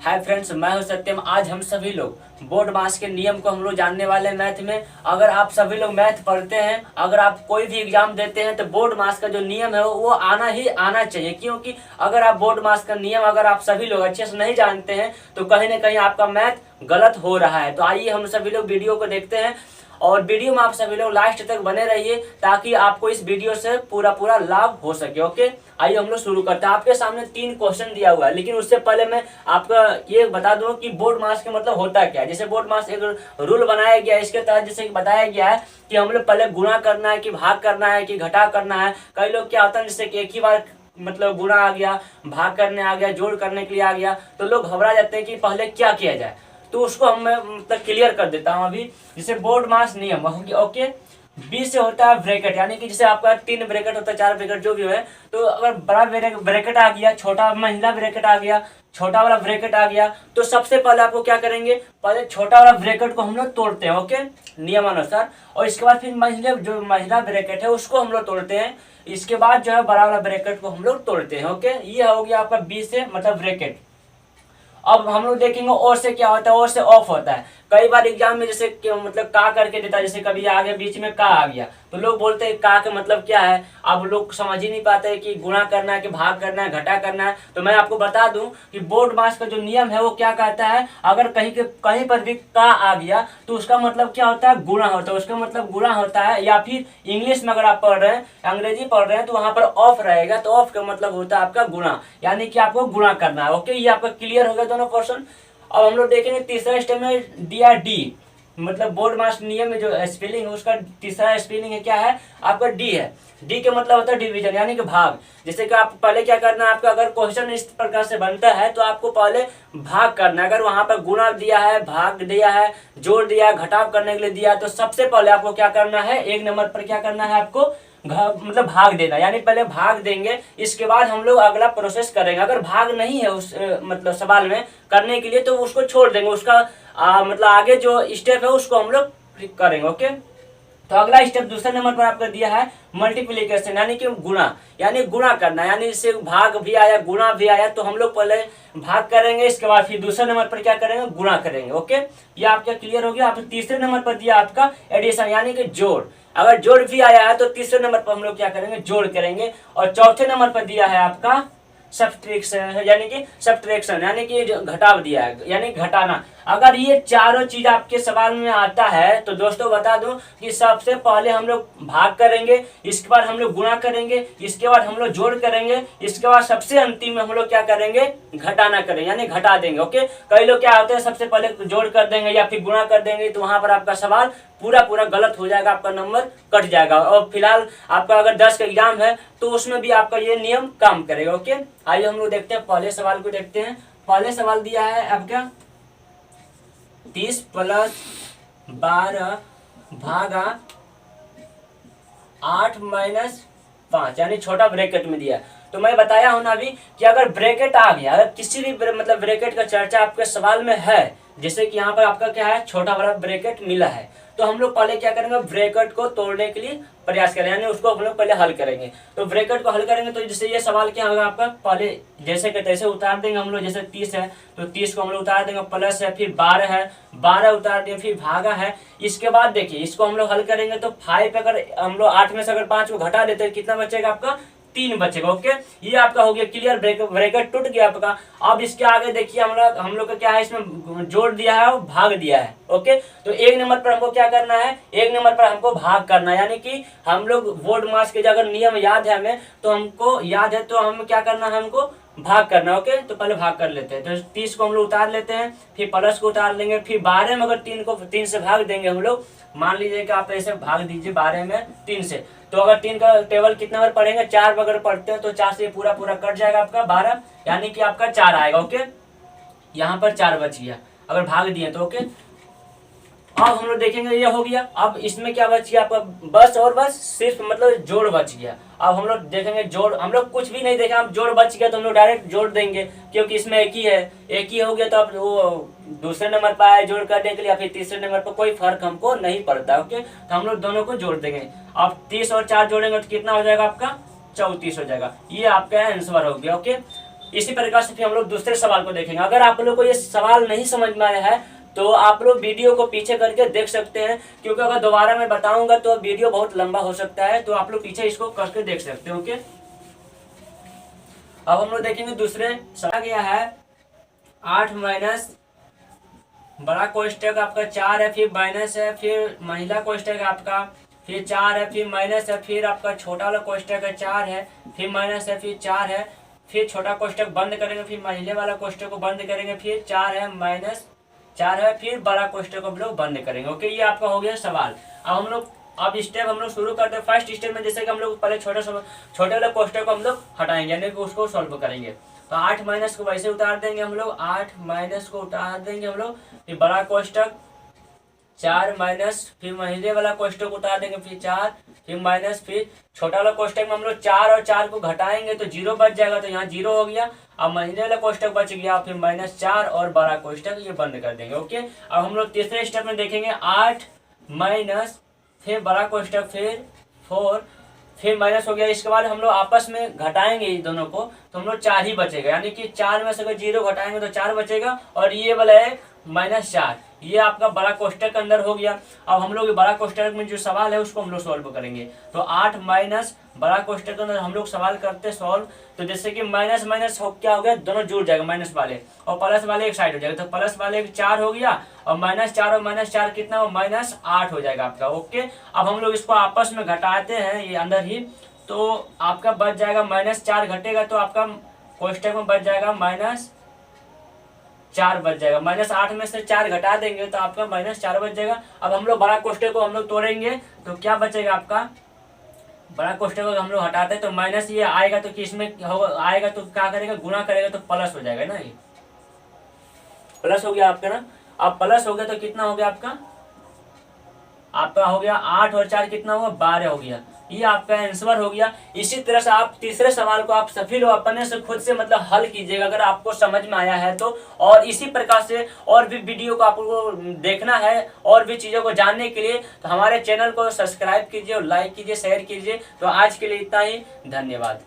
Hi friends, मैं हूं सत्यम। आज हम सभी लोग बोर्ड मास के नियम को हम लोग जानने वाले हैं मैथ में। अगर आप सभी लोग मैथ पढ़ते हैं, अगर आप कोई भी एग्जाम देते हैं तो बोर्ड मास का जो नियम है वो आना ही आना चाहिए, क्योंकि अगर आप बोर्ड मास का नियम अगर आप सभी लोग अच्छे से नहीं जानते हैं तो कहीं ना कहीं आपका मैथ गलत हो रहा है। तो आइए हम सभी लोग वीडियो को देखते हैं और वीडियो में आप सभी लोग लास्ट तक बने रहिए ताकि आपको इस वीडियो से पूरा लाभ हो सके। ओके, आइए हम लोग शुरू करते हैं। आपके सामने 3 क्वेश्चन दिया हुआ है, लेकिन उससे पहले मैं आपका ये बता दूं कि बोर्ड मास का मतलब होता क्या है। जैसे बोर्ड मास एक रूल बनाया गया है, इसके तहत जैसे बताया गया है कि हम लोग पहले गुणा करना है कि भाग करना है कि घटा करना है। कई लोग क्या होता है जैसे कि एक ही बार मतलब गुणा आ गया, भाग करने आ गया, जोड़ करने के लिए आ गया, तो लोग घबरा जाते हैं कि पहले क्या किया जाए। तो उसको हम मतलब क्लियर कर देता हूं अभी। जैसे बोर्ड मास नियम ओके, बी से होता है ब्रैकेट, यानी कि जैसे आपका 3 ब्रैकेट होता है, 4 ब्रैकेट जो भी है, तो अगर बड़ा ब्रैकेट आ गया, छोटा महिला ब्रैकेट आ गया, छोटा वाला ब्रैकेट आ गया, तो सबसे पहले आपको क्या करेंगे, पहले छोटा वाला ब्रैकेट को हम लोग तोड़ते हैं ओके नियमानुसार, और इसके बाद फिर महिला ब्रैकेट है उसको हम लोग तोड़ते हैं। इसके बाद जो है बड़ा वाला ब्रैकेट को हम लोग तोड़ते हैं ओके। ये हो गया आपका बी से मतलब ब्रैकेट। अब हम लोग देखेंगे और से क्या होता है, और से ऑफ होता है। कई बार एग्जाम में जैसे मतलब का करके देता है, जैसे कभी आगे बीच में का आ गया तो लोग बोलते हैं का का मतलब क्या है। अब लोग समझ ही नहीं पाते कि गुणा करना है कि भाग करना है, घटा करना है। तो मैं आपको बता दूं कि बोर्ड मास का जो नियम है वो क्या कहता है, अगर कहीं पर भी का आ गया तो उसका मतलब क्या होता है, गुणा होता है। उसका मतलब गुणा होता है, या फिर इंग्लिश में अगर आप पढ़ रहे हैं, अंग्रेजी पढ़ रहे हैं, तो वहां पर ऑफ रहेगा, तो ऑफ का मतलब होता है आपका गुणा, यानी कि आपको गुणा करना है ओके। ये आपका क्लियर हो गया दोनों क्वेश्चन। अब हम लोग देखेंगे तीसरा स्टेप में दिया डी, मतलब बोर्ड मास नियम में जो स्पेलिंग है उसका तीसरा स्पेलिंग है क्या है आपका डी है। डी के मतलब होता है डिवीजन, यानी कि भाग। जैसे कि आप पहले क्या करना है, आपका अगर क्वेश्चन इस प्रकार से बनता है तो आपको पहले भाग करना है। अगर वहां पर गुणा दिया है, भाग दिया है, जोड़ दिया, घटाव करने के लिए दिया है, तो सबसे पहले आपको क्या करना है, 1 नंबर पर क्या करना है आपको मतलब भाग देना, यानी पहले भाग देंगे, इसके बाद हम लोग अगला प्रोसेस करेंगे। अगर भाग नहीं है उस मतलब सवाल में करने के लिए तो उसको छोड़ देंगे, उसका मतलब आगे जो स्टेप है उसको हम लोग करेंगे ओके। तो अगला स्टेप दूसरे नंबर पर आपको दिया है मल्टीप्लीकेशन, यानी कि गुणा, यानी गुणा करना, यानी इससे भाग भी आया गुणा भी आया तो हम लोग पहले भाग करेंगे, इसके बाद फिर दूसरे नंबर पर क्या करेंगे, गुणा करेंगे ओके। ये आपका क्लियर हो गया। आप तीसरे नंबर पर दिया आपका एडिशन, यानी कि जोड़। अगर जोड़ भी आया है तो तीसरे नंबर पर हम लोग क्या करेंगे, जोड़ करेंगे। और चौथे नंबर पर दिया है आपका सब्ट्रैक्शन, यानी कि सब्ट्रैक्शन, यानी कि घटाव दिया है, यानी घटाना। अगर ये चारों चीज आपके सवाल में आता है तो दोस्तों बता दूं कि सबसे पहले हम लोग भाग करेंगे, इसके बाद हम लोग गुणा करेंगे, इसके बाद हम लोग जोड़ करेंगे, इसके बाद सबसे अंतिम में हम लोग क्या करेंगे, घटाना करेंगे, यानी घटा देंगे ओके। कई लोग क्या होते हैं सबसे पहले जोड़ कर देंगे या फिर गुणा कर देंगे, तो वहां पर आपका सवाल पूरा गलत हो जाएगा, आपका नंबर कट जाएगा। और फिलहाल आपका अगर 10 का एग्जाम है तो उसमें भी आपका ये नियम काम करेगा ओके। आइए हम लोग देखते हैं पहले सवाल को देखते हैं। पहले सवाल दिया है आपका 30 + 12 भागा 8 - 5, यानी छोटा ब्रैकेट में दिया। तो मैं बताया हूं ना अभी कि अगर ब्रैकेट आ गया, अगर किसी भी मतलब ब्रैकेट का चर्चा आपके सवाल में है, जैसे कि यहाँ पर आपका क्या है, छोटा बड़ा ब्रैकेट मिला है, तो हम लोग पहले क्या करेंगे, ब्रैकेट को तोड़ने के लिए प्रयास करें, यानी उसको हम लोग पहले हल करेंगे। तो ब्रैकेट को हल करेंगे तो जैसे ये सवाल क्या होगा आपका, पहले जैसे कि तैसे उतार देंगे हम लोग। जैसे 30 है तो 30 को हम लोग उतार देंगे, प्लस है, फिर 12 है, 12 उतार देंगे, फिर भागा है। इसके बाद देखिए इसको हम लोग हल करेंगे तो 5, अगर हम लोग 8 में से अगर 5 को घटा देते हैं कितना बचेगा आपका, 3 बचेगा ओके। ये आपका हो गया क्लियर, ब्रैकेट टूट गया आपका। अब इसके आगे देखिए हम लोग का क्या है, इसमें जोड़ दिया है और भाग दिया है ओके। तो 1 नंबर पर हमको क्या करना है, 1 नंबर पर हमको भाग करना है, यानी कि हम लोग बोर्ड मास के अगर नियम याद है हमें, तो हमको याद है तो हम क्या करना है, हमको भाग करना ओके। तो पहले भाग कर लेते हैं, तो 30 को हम लोग उतार लेते हैं, फिर प्लस को उतार लेंगे, फिर 12 में अगर 3 से भाग देंगे हम लोग, मान लीजिए कि आप ऐसे भाग दीजिए 12 में 3 से, तो अगर 3 का टेबल कितना बार पढ़ेंगे, 4 अगर पढ़ते हैं तो 4 से पूरा कट जाएगा आपका 12, यानी कि आपका 4 आएगा ओके। यहाँ पर 4 बच गया अगर भाग दिए तो ओके। अब हम लोग देखेंगे ये हो गया। अब इसमें क्या बच गया आपका, बस सिर्फ मतलब जोड़ बच गया। अब हम लोग देखेंगे जोड़, हम लोग कुछ भी नहीं देखें, अब जोड़ बच गया तो हम लोग डायरेक्ट जोड़ देंगे, क्योंकि इसमें एक ही है, एक ही हो गया। तो अब वो दूसरे नंबर पर आए जोड़ करने के लिए या फिर तीसरे नंबर पर, कोई फर्क हमको नहीं पड़ता ओके। तो हम लोग दोनों को जोड़ देंगे। अब 30 और 4 जोड़ेंगे तो कितना हो जाएगा आपका, 34 हो जाएगा। ये आपका आंसर हो गया ओके। इसी प्रकार से फिर हम लोग दूसरे सवाल को देखेंगे। अगर आप लोग को ये सवाल नहीं समझ में आया है तो आप लोग वीडियो को पीछे करके देख सकते हैं, क्योंकि अगर दोबारा मैं बताऊंगा तो वीडियो बहुत लंबा हो सकता है, तो आप लोग पीछे इसको करके देख सकते हैं। ओके, अब हम लोग देखेंगे दूसरे सवाल गया है 8 माइनस बड़ा कोष्टक आपका 4 है, फिर माइनस है, फिर महिला कोष्टक आपका फिर 4 है, फिर माइनस है, फिर आपका छोटा वाला कोष्टक है 4 है, फिर माइनस है, फिर 4 है, फिर छोटा कोष्टक बंद करेंगे, फिर महिला वाला कोष्टक को बंद करेंगे, फिर 4 है, माइनस 4 है, फिर बड़ा कोष्टक को हम लोग बंद करेंगे। ओके, ये आपका हो गया सवाल। अब हम लोग स्टेप हम लोग शुरू करते हैं। फर्स्ट स्टेप में जैसे कि हम लोग पहले छोटे वाले कोष्टक को हम लोग हटाएंगे, यानी कि उसको सॉल्व करेंगे। तो 8 माइनस को वैसे उतार देंगे हम लोग, 8 माइनस को उतार देंगे हम लोग, फिर बड़ा कोष्टक 4 माइनस, फिर महीने वाला कोष्टक उतार देंगे, फिर 4, फिर माइनस, फिर छोटा वाला कोष्टक में हम लोग 4 और 4 को घटाएंगे तो 0 बच जाएगा, तो यहाँ 0 हो गया। अब महीने वाला कोष्टक बच गया, फिर -4 और बड़ा कोष्टक ये बंद कर देंगे। ओके, अब हम लोग तीसरे स्टेप में देखेंगे 8 माइनस, फिर बड़ा कोष्टक, फिर 4, फिर माइनस हो गया। इसके बाद हम लोग आपस में घटाएंगे इस दोनों को, तो हम लोग 4 ही बचेगा, यानी कि 4 में से अगर 0 घटाएंगे तो 4 बचेगा, और ये वाला है -4, ये आपका बड़ा कोष्टक के अंदर हो गया। अब हम लोग बड़ा कोष्टक में जो सवाल है उसको हम लोग सॉल्व करेंगे। तो 8 माइनस बड़ा कोष्टक के अंदर हम लोग सवाल करते सॉल्व, तो जैसे कि माइनस माइनस हो क्या हो गया, दोनों जुड़ जाएगा माइनस वाले, और प्लस वाले एक साइड हो जाएगा, तो प्लस वाले 4 हो गया, और -4 और -4 कितना हो, -8 हो जाएगा आपका। ओके, अब हम लोग इसको आपस में घटाते हैं ये अंदर ही, तो आपका बच जाएगा -4 घटेगा तो आपका कोष्टक में बच जाएगा -4 बच जाएगा। -8 में से 4 घटा देंगे तो आपका -4 बच जाएगा। अब हम लोग बड़ा कोष्टक को हम लोग तोड़ेंगे तो क्या बचेगा आपका, बड़ा कोष्टक को हम लोग हटाते हैं तो माइनस ये आएगा, तो किसमें आएगा तो क्या करेगा, गुना करेगा तो प्लस हो जाएगा ना, ये प्लस हो गया आपका ना। अब प्लस हो गया तो कितना हो गया आपका हो गया 8 और 4 कितना हुआ, 12 हो गया। ये आपका आंसर हो गया। इसी तरह से आप तीसरे सवाल को आप सभी लोग अपने से खुद से मतलब हल कीजिएगा अगर आपको समझ में आया है तो। और इसी प्रकार से और भी वीडियो को आपको देखना है और भी चीज़ों को जानने के लिए तो हमारे चैनल को सब्सक्राइब कीजिए और लाइक कीजिए, शेयर कीजिए। तो आज के लिए इतना ही, धन्यवाद।